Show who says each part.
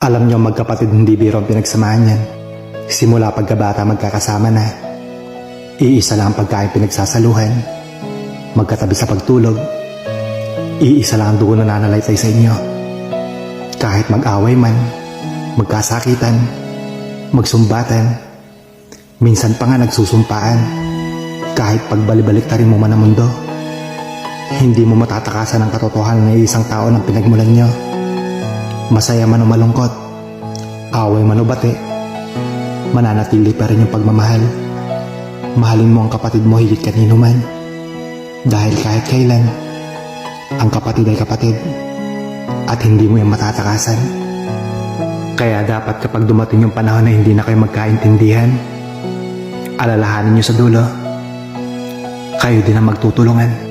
Speaker 1: Alam niyo magkapatid hindi biro ang pinagsamahan yan. Simula pagkabata magkakasama na. Iisa lang ang pagkain pinagsasaluhan. Magkatabi sa pagtulog. Iisa lang ang dugo na nanalaysay sa inyo. Kahit mag-away man, magkasakitan, magsumbatan, minsan pa nga nagsusumpaan. Kahit pagbalibaliktarin mo man ang mundo, hindi mo matatakasan ang katotohanan ng isang tao ng pinagmulan nyo. Masaya man o malungkot, away man o bati, mananatili pa rin yung pagmamahal. Mahalin mo ang kapatid mo higit kanino man. Dahil kahit kailan, ang kapatid ay kapatid at hindi mo yung matatakasan. Kaya dapat kapag dumating yung panahon na hindi na kayo magkaintindihan, alalahanin nyo sa dulo, kayo din ang magtutulungan.